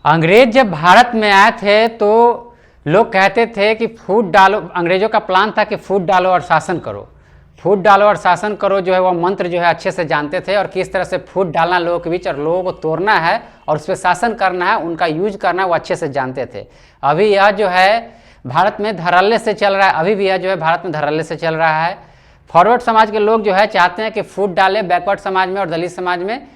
अंग्रेज जब भारत में आए थे तो लोग कहते थे कि फूट डालो, अंग्रेजों का प्लान था कि फूट डालो और शासन करो। फूट डालो और शासन करो जो है वो मंत्र जो है अच्छे से जानते थे, और किस तरह से फूट डालना लोगों के बीच और लोगों को तोड़ना है और उस पर शासन करना है, उनका यूज करना है, वो अच्छे से जानते थे। अभी यह जो है भारत में धड़ल्ले से चल रहा है, अभी भी यह जो है भारत में धड़ल्ले से चल रहा है। फॉरवर्ड समाज के लोग जो है चाहते हैं कि फूट डाले बैकवर्ड समाज में और दलित समाज में,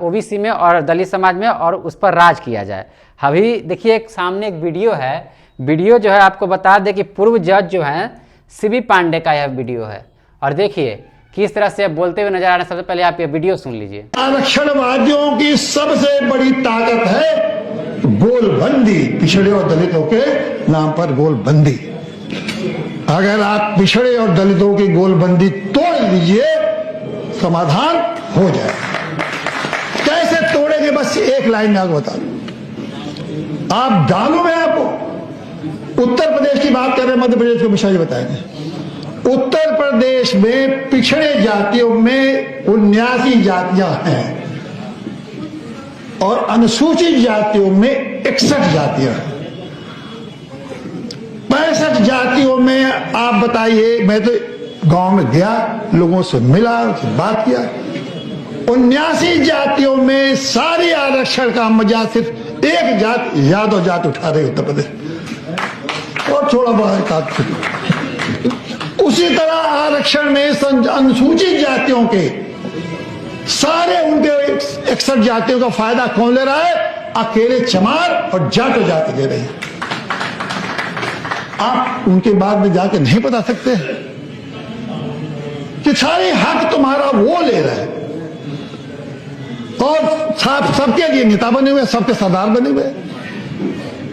ओबीसी में और दलित समाज में, और उस पर राज किया जाए। अभी देखिए एक सामने एक वीडियो है, वीडियो जो है आपको बता दे कि पूर्व जज जो है सीबी पांडे का यह वीडियो है, और देखिए किस तरह से बोलते हुए नजर आ रहे हैं। सबसे पहले आप ये वीडियो सुन लीजिए। आरक्षणवादियों की सबसे बड़ी ताकत है गोलबंदी, पिछड़े और दलितों के नाम पर गोलबंदी। अगर आप पिछड़े और दलितों की गोलबंदी तोड़ लीजिए, समाधान हो जाए। कैसे तोड़ेंगे, बस एक लाइन में आपको बता दूं। आप डालू में आपको उत्तर प्रदेश की बात कर रहे हैं, मध्य प्रदेश को विषय बताएंगे। उत्तर प्रदेश में पिछड़े जातियों में 79 जातियां हैं और अनुसूचित जातियों में 61 जातियां हैं। 65 जातियों में आप बताइए, मैं तो गांव में गया, लोगों से मिला, उनसे बात किया। 79 जातियों में सारी आरक्षण का मजा सिर्फ एक जात यादव जात उठा रही उत्तर प्रदेश, और थोड़ा बड़ा उसी तरह आरक्षण में अनुसूचित जातियों के सारे उनके 61 जातियों का फायदा कौन ले रहा है? अकेले चमार और जाटो जाति ले रही है। आप उनके बाद में जाके नहीं बता सकते कि सारे हक तुम्हारा वो ले रहे हैं, और सबके लिए नेता बने हुए, सबके सरदार बने हुए।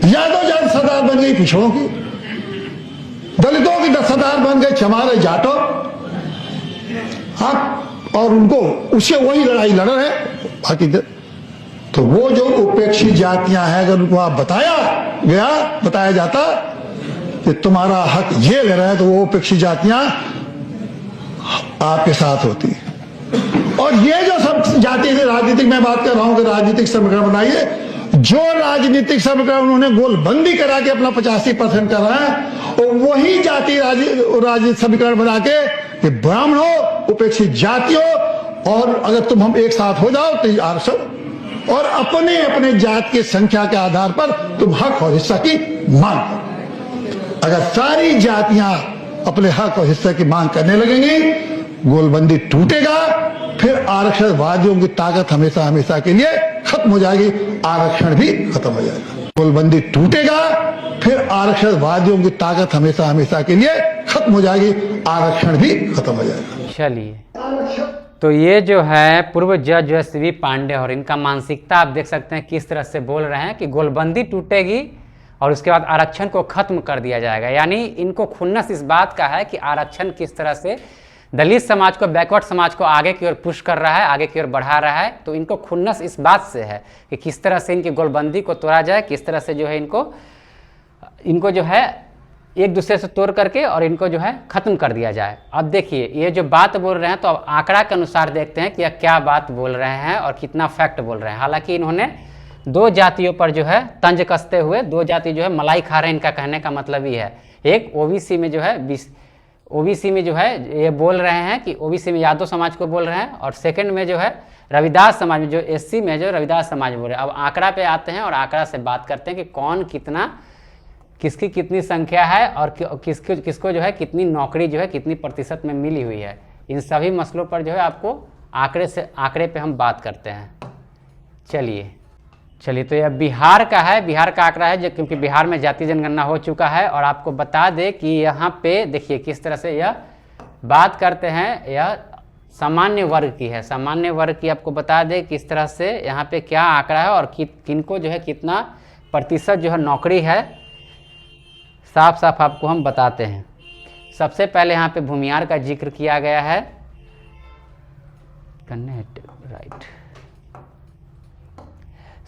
यादव जाति सरदार बन गई पिछड़ों की, दलितों की सरदार बन गए चमारे जाटो, आप और उनको उससे वही लड़ाई लड़ रहे हैं। बाकी तो वो जो उपेक्षित जातियां हैं, अगर उनको आप बताया जाता कि तुम्हारा हक ये ले रहा है, तो वो उपेक्षित जातियां आपके साथ होती। और ये जो सब जाति से राजनीतिक, मैं बात कर रहा हूं कि राजनीतिक समीकरण बनाइए, जो राजनीतिक समीकरण उन्होंने गोलबंदी करा के अपना 85% कर रहा है, और वही जाति राजनीतिक समीकरण बना के ब्राह्मणों, उपेक्षित जातियों, और अगर तुम हम एक साथ हो जाओ तो आरक्षण, और अपने अपने जात की संख्या के आधार पर तुम हक और हिस्सा की मांग करो। अगर सारी जातियां अपने हक और हिस्से की मांग करने लगेंगी, गोलबंदी टूटेगा, फिर आरक्षणवादियों की ताकत हमेशा हमेशा के लिए खत्म हो जाएगी, आरक्षण भी खत्म हो जाएगा। गोलबंदी टूटेगा, फिर आरक्षणवादियों की ताकत हमेशा हमेशा के लिए खत्म हो जाएगी, आरक्षण भी खत्म हो जाएगा। चलिए, तो ये जो है पूर्व जज जो है सीबी पांडे, और इनका मानसिकता आप देख सकते हैं किस तरह से बोल रहे हैं कि गोलबंदी टूटेगी और उसके बाद आरक्षण को खत्म कर दिया जाएगा। यानी इनको खुन्नस इस बात का है कि आरक्षण किस तरह से दलित समाज को, बैकवर्ड समाज को आगे की ओर पुश कर रहा है, आगे की ओर बढ़ा रहा है। तो इनको खुन्नस इस बात से है कि किस तरह से इनकी गोलबंदी को तोड़ा जाए, किस तरह से जो है इनको जो है एक दूसरे से तोड़ करके और इनको जो है खत्म कर दिया जाए। अब देखिए ये जो बात बोल रहे हैं, तो अब आंकड़ा के अनुसार देखते हैं कि यह क्या बात बोल रहे हैं और कितना फैक्ट बोल रहे हैं। हालांकि इन्होंने दो जातियों पर जो है तंज कसते हुए, दो जाति जो है मलाई खा रहे हैं, इनका कहने का मतलब ही है। एक ओबीसी में जो है ओबीसी में जो है ये बोल रहे हैं कि ओबीसी में यादव समाज को बोल रहे हैं, और सेकंड में जो है रविदास समाज में, जो एससी में जो रविदास समाज बोल रहे हैं। अब आंकड़ा पे आते हैं और आंकड़ा से बात करते हैं कि कौन कितना, किसकी कितनी संख्या है और किसको जो है कितनी नौकरी जो है कितनी प्रतिशत में मिली हुई है। इन सभी मसलों पर जो है आपको आंकड़े पे हम बात करते हैं। चलिए, तो यह बिहार का है, बिहार का आंकड़ा है, क्योंकि बिहार में जाति जनगणना हो चुका है। और आपको बता दें कि यहाँ पे देखिए किस तरह से यह बात करते हैं, यह सामान्य वर्ग की है। सामान्य वर्ग की आपको बता दें किस तरह से यहाँ पे क्या आंकड़ा है और किनको जो है कितना प्रतिशत जो है नौकरी है, साफ साफ आपको हम बताते हैं। सबसे पहले यहाँ पे भूमिहार का जिक्र किया गया है, राइट।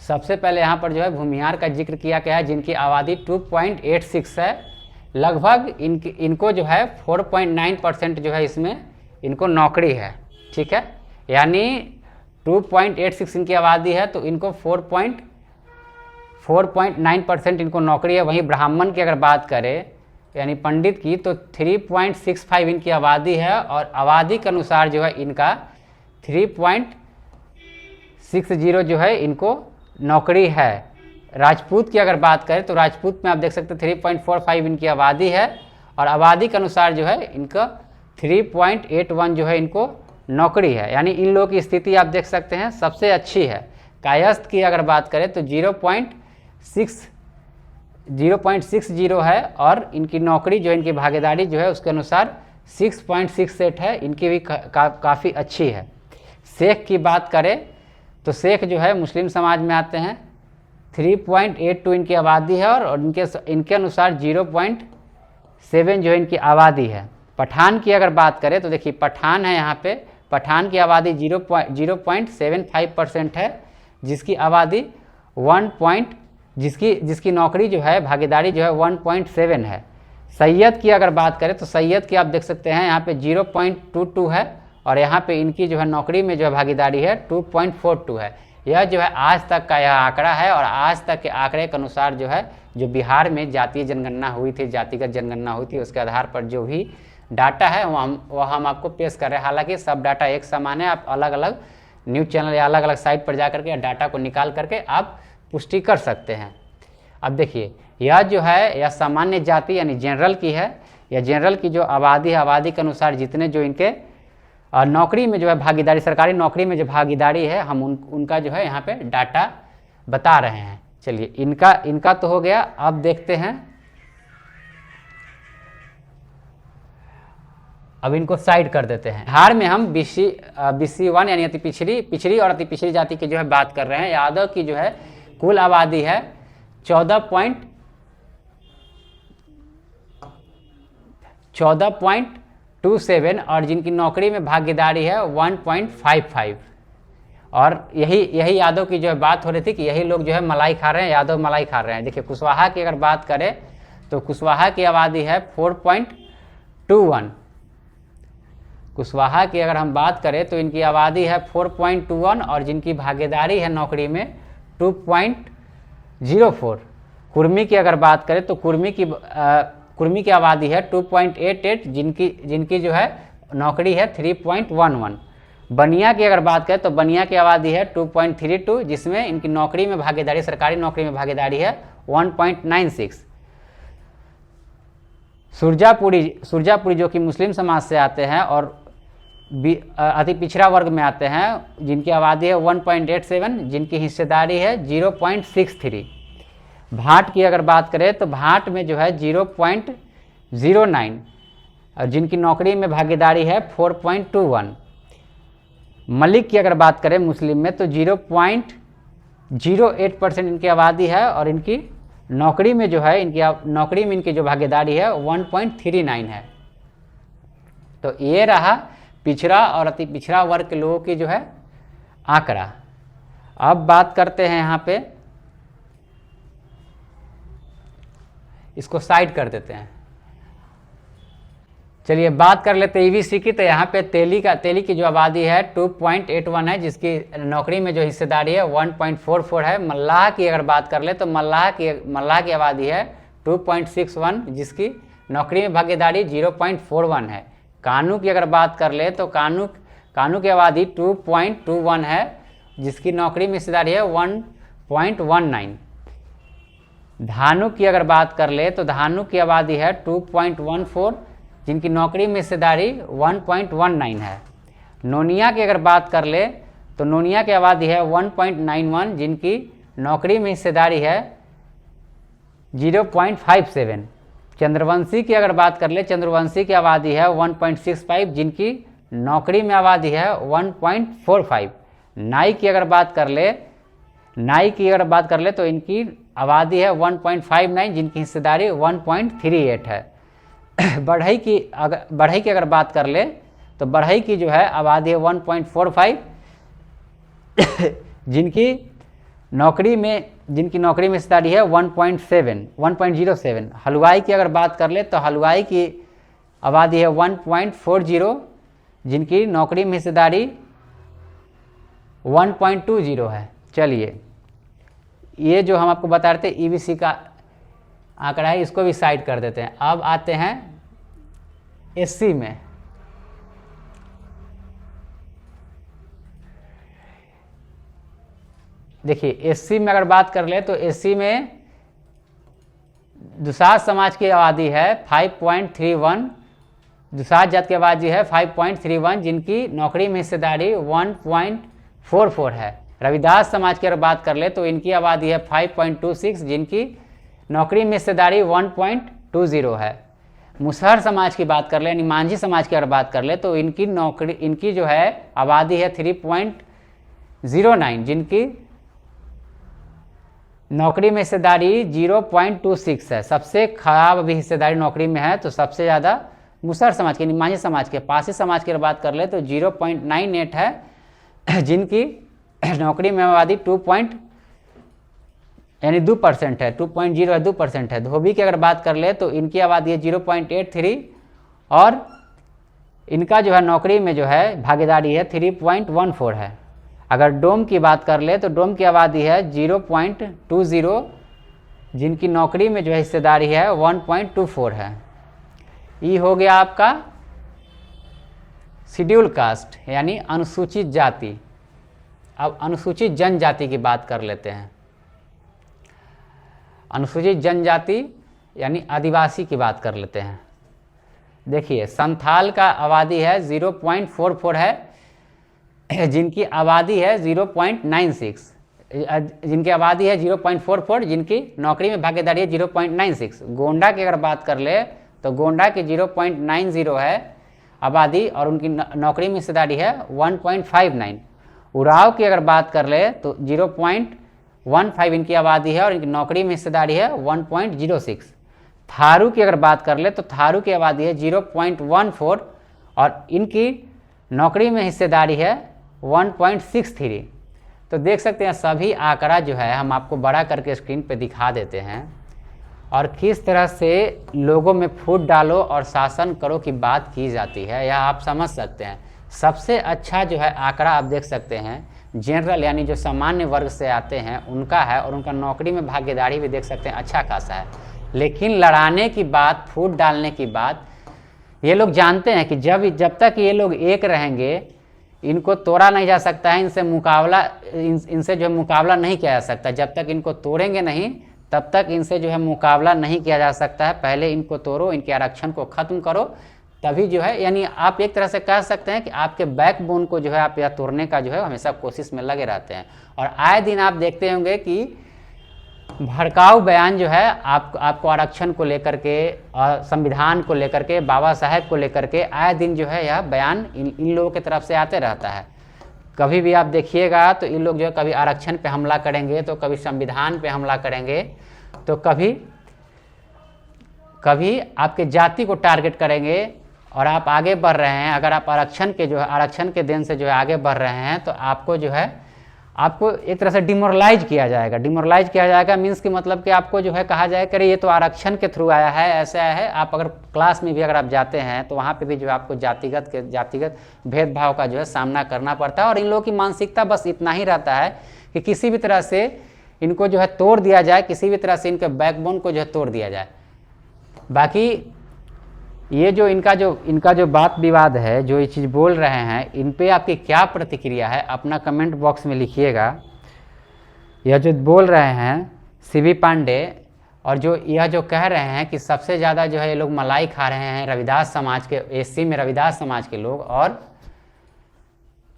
सबसे पहले यहाँ पर जो है भूमिहार का जिक्र किया गया है, जिनकी आबादी 2.86 है। लगभग इनको जो है 4.9% जो है इसमें इनको नौकरी है, ठीक है। यानी 2.86 इनकी आबादी है, तो इनको 4.9% इनको नौकरी है। वहीं ब्राह्मण की अगर बात करें यानी पंडित की तो 3.65 इनकी आबादी है और आबादी के अनुसार जो है इनका 3.60 जो है इनको नौकरी है। राजपूत की अगर बात करें तो राजपूत में आप देख सकते हैं 3.45 इनकी आबादी है और आबादी के अनुसार जो है इनका 3.81 जो है इनको नौकरी है। यानी इन लोगों की स्थिति आप देख सकते हैं सबसे अच्छी है। कायस्थ की अगर बात करें तो 0.60 है और इनकी नौकरी जो है इनकी भागीदारी जो है उसके अनुसार 6.68 है, इनकी भी काफ़ी अच्छी है। शेख की बात करें तो शेख जो है मुस्लिम समाज में आते हैं, 3.82 इनकी आबादी है और इनके अनुसार 0.7 जो है इनकी आबादी है। पठान की अगर बात करें तो देखिए पठान है, यहाँ पे पठान की आबादी 0.75% है, जिसकी आबादी जिसकी नौकरी जो है भागीदारी जो है 1.7 है। सैयद की अगर बात करें तो सैयद की आप देख सकते हैं यहाँ पे 0.22 है और यहाँ पे इनकी जो है नौकरी में जो है भागीदारी है 2.42 है। यह जो है आज तक का यह आंकड़ा है और आज तक के आंकड़े के अनुसार जो है जो बिहार में जातीय जनगणना हुई थी, जातिगत जनगणना हुई थी, उसके आधार पर जो भी डाटा है वह हम आपको पेश कर रहे हैं। हालांकि सब डाटा एक समान है, आप अलग अलग न्यूज़ चैनल या अलग अलग साइट पर जा करके डाटा को निकाल करके आप पुष्टि कर सकते हैं। अब देखिए यह जो है यह सामान्य जाति यानी जनरल की है। या जनरल की जो आबादी है, आबादी के अनुसार जितने जो इनके नौकरी में जो है भागीदारी, सरकारी नौकरी में जो भागीदारी है, हम उनका जो है यहाँ पे डाटा बता रहे हैं। चलिए इनका तो हो गया। अब देखते हैं, अब इनको साइड कर देते हैं। बिहार में हम BC1 यानी अति पिछड़ी और अति पिछड़ी जाति की जो है बात कर रहे हैं। यादव की जो है कुल आबादी है 14.27 और जिनकी नौकरी में भागीदारी है 1.55। और यही यादव की जो है बात हो रही थी कि यही लोग जो है मलाई खा रहे हैं, यादव मलाई खा रहे हैं। देखिए कुशवाहा की अगर बात करें तो कुशवाहा की आबादी है 4.21। कुशवाहा की अगर हम बात करें तो इनकी आबादी है 4.21 और जिनकी भागीदारी है नौकरी में 2.04। कुर्मी की अगर बात करें तो कुर्मी की आबादी है 2.88, जिनकी जो है नौकरी है 3.11। बनिया की अगर बात करें तो बनिया की आबादी है 2.32, जिसमें इनकी नौकरी में भागीदारी, सरकारी नौकरी में भागीदारी है 1.96। सुरजापुरी जो कि मुस्लिम समाज से आते हैं और अति पिछड़ा वर्ग में आते हैं, जिनकी आबादी है 1.87, जिनकी हिस्सेदारी है 0.63। भाट की अगर बात करें तो भाट में जो है 0.09 और जिनकी नौकरी में भागीदारी है 4.21। मलिक की अगर बात करें मुस्लिम में तो 0.08% इनकी आबादी है और इनकी नौकरी में जो है इनकी जो भागीदारी है 1.39 है। तो ये रहा पिछड़ा और अति पिछड़ा वर्ग के लोगों की जो है आंकड़ा। अब बात करते हैं, यहाँ पे इसको साइड कर देते हैं। चलिए बात कर लेते हैं EBC की। तो यहाँ पे तेली की जो आबादी है 2.81 है, जिसकी नौकरी में जो हिस्सेदारी है 1.44 है। मल्लाह की अगर बात कर ले तो मल्लाह की आबादी है 2.61, जिसकी नौकरी में भागीदारी 0.41 है। कानू की अगर बात कर ले तो कानू की आबादी 2.21 है, जिसकी नौकरी में हिस्सेदारी है 1.19। धानु की अगर बात कर ले तो धानु की आबादी है 2.14, जिनकी नौकरी में हिस्सेदारी 1.19 है। नोनिया की अगर बात कर ले तो नोनिया की आबादी है 1.91, जिनकी नौकरी में हिस्सेदारी है 0.57। चंद्रवंशी की अगर बात कर ले, चंद्रवंशी की आबादी है 1.65, जिनकी नौकरी में आबादी है 1.45। नाई की अगर बात कर ले तो इनकी आबादी है 1.59, जिनकी हिस्सेदारी 1.38 है। बढ़ई की अगर बात कर ले तो बढ़ई की जो है आबादी है 1.45, जिनकी नौकरी में हिस्सेदारी है 1.07। हलवाई की अगर बात कर ले तो हलवाई की आबादी है 1.40, जिनकी नौकरी में हिस्सेदारी 1.20 है। चलिए ये जो हम आपको बता रहे थे ईबीसी का आंकड़ा है, इसको भी साइड कर देते हैं। अब आते हैं एससी में। देखिए एससी में अगर बात कर ले तो एससी में दुसाध समाज की आबादी है 5.31, दुसाध जात की आबादी है 5.31, जिनकी नौकरी में हिस्सेदारी 1.44 है। रविदास समाज की अगर बात कर ले तो इनकी आबादी है 5.26, जिनकी नौकरी में हिस्सेदारी 1.20 है। मुसहर समाज की बात कर ले यानी मांझी समाज की अगर बात कर ले तो इनकी जो है आबादी है 3.09, जिनकी नौकरी में हिस्सेदारी 0.26 है। सबसे खराब अभी हिस्सेदारी नौकरी में है तो सबसे ज़्यादा मुसहर समाज की मांझी समाज के। पासी समाज की अगर बात कर ले तो 0.98 है, जिनकी नौकरी में आबादी 2% है, 2.02% है। धोबी की अगर बात कर ले तो इनकी आबादी है 0.83 और इनका जो है नौकरी में जो है भागीदारी है 3.14 है। अगर डोम की बात कर ले तो डोम की आबादी है 0.20, जिनकी नौकरी में जो है हिस्सेदारी है 1.24 है। ये हो गया आपका शेड्यूल कास्ट यानी अनुसूचित जाति। अब अनुसूचित जनजाति की बात कर लेते हैं। अनुसूचित जनजाति यानी आदिवासी की बात कर लेते हैं। देखिए संथाल का आबादी है 0.44 है, जिनकी आबादी है 0.96, जिनकी आबादी है 0.44, जिनकी नौकरी में भागीदारी है 0.96। गोंडा की अगर बात कर ले तो गोंडा की 0.90 है आबादी और उनकी नौकरी में हिस्सेदारी है 1.59। उराव की अगर बात कर ले तो 0.15 इनकी आबादी है और इनकी नौकरी में हिस्सेदारी है 1.06। थारू की अगर बात कर ले तो थारू की आबादी है 0.14 और इनकी नौकरी में हिस्सेदारी है 1.63। तो देख सकते हैं सभी आंकड़ा जो है हम आपको बड़ा करके स्क्रीन पे दिखा देते हैं और किस तरह से लोगों में फूट डालो और शासन करो की बात की जाती है, यह आप समझ सकते हैं। सबसे अच्छा जो है आंकड़ा आप देख सकते हैं जनरल यानी जो सामान्य वर्ग से आते हैं उनका है और उनका नौकरी में भागीदारी भी देख सकते हैं अच्छा खासा है। लेकिन लड़ाने की बात, फूट डालने की बात, ये लोग जानते हैं कि जब तक ये लोग एक रहेंगे इनको तोड़ा नहीं जा सकता है, इनसे जो है मुकाबला नहीं किया जा सकता। जब तक इनको तोड़ेंगे नहीं तब तक इनसे जो है मुकाबला नहीं किया जा सकता है। पहले इनको तोड़ो, इनके आरक्षण को ख़त्म करो, तभी जो है यानी आप एक तरह से कह सकते हैं कि आपके बैकबोन को जो है आप यह तोड़ने का जो है हमेशा कोशिश में लगे रहते हैं। और आए दिन आप देखते होंगे कि भड़काऊ बयान जो है आपको आरक्षण को लेकर के और संविधान को लेकर के, बाबा साहेब को लेकर के आए दिन जो है यह बयान इन लोगों की तरफ से आते रहता है। कभी भी आप देखिएगा तो इन लोग जो है कभी आरक्षण पे हमला करेंगे तो कभी संविधान पे हमला करेंगे तो कभी आपके जाति को टारगेट करेंगे और आप आगे बढ़ रहे हैं। अगर आप आरक्षण के देन से जो है आगे बढ़ रहे हैं तो आपको एक तरह से डिमोरलाइज किया जाएगा। मीन्स की मतलब कि आपको जो है कहा जाएगा कि ये तो आरक्षण के थ्रू आया है, ऐसा है। आप अगर क्लास में भी अगर आप जाते हैं तो वहाँ पे भी जो है आपको जातिगत भेदभाव का जो है सामना करना पड़ता है। और इन लोगों की मानसिकता बस इतना ही रहता है कि किसी भी तरह से इनको जो है तोड़ दिया जाए, किसी भी तरह से इनके बैकबोन को जो है तोड़ दिया जाए। बाकी ये जो इनका जो बात विवाद है, जो ये चीज़ बोल रहे हैं, इन पे आपकी क्या प्रतिक्रिया है अपना कमेंट बॉक्स में लिखिएगा। यह जो बोल रहे हैं सीबी पांडे और यह जो कह रहे हैं कि सबसे ज़्यादा जो है ये लोग मलाई खा रहे हैं रविदास समाज के, एससी में रविदास समाज के लोग, और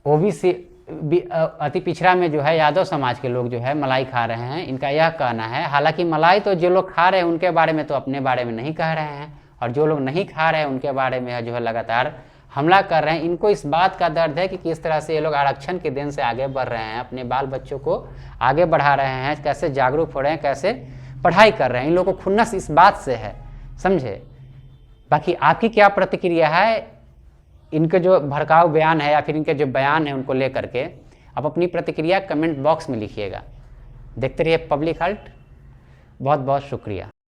ओबीसी अति पिछड़ा में जो है यादव समाज के लोग जो है मलाई खा रहे हैं, इनका यह कहना है। हालांकि मलाई तो जो लोग खा रहे हैं उनके बारे में तो अपने बारे में नहीं कह रहे हैं, और जो लोग नहीं खा रहे हैं उनके बारे में जो है लगातार हमला कर रहे हैं। इनको इस बात का दर्द है कि किस तरह से ये लोग आरक्षण के देन से आगे बढ़ रहे हैं, अपने बाल बच्चों को आगे बढ़ा रहे हैं, कैसे जागरूक हो रहे हैं, कैसे पढ़ाई कर रहे हैं। इन लोगों को खुन्नस इस बात से है, समझे। बाकी आपकी क्या प्रतिक्रिया है इनके जो भड़काऊ बयान है या फिर इनके जो बयान है उनको लेकर के, आप अपनी प्रतिक्रिया कमेंट बॉक्स में लिखिएगा। देखते रहिए पब्लिक हल्ट। बहुत बहुत शुक्रिया।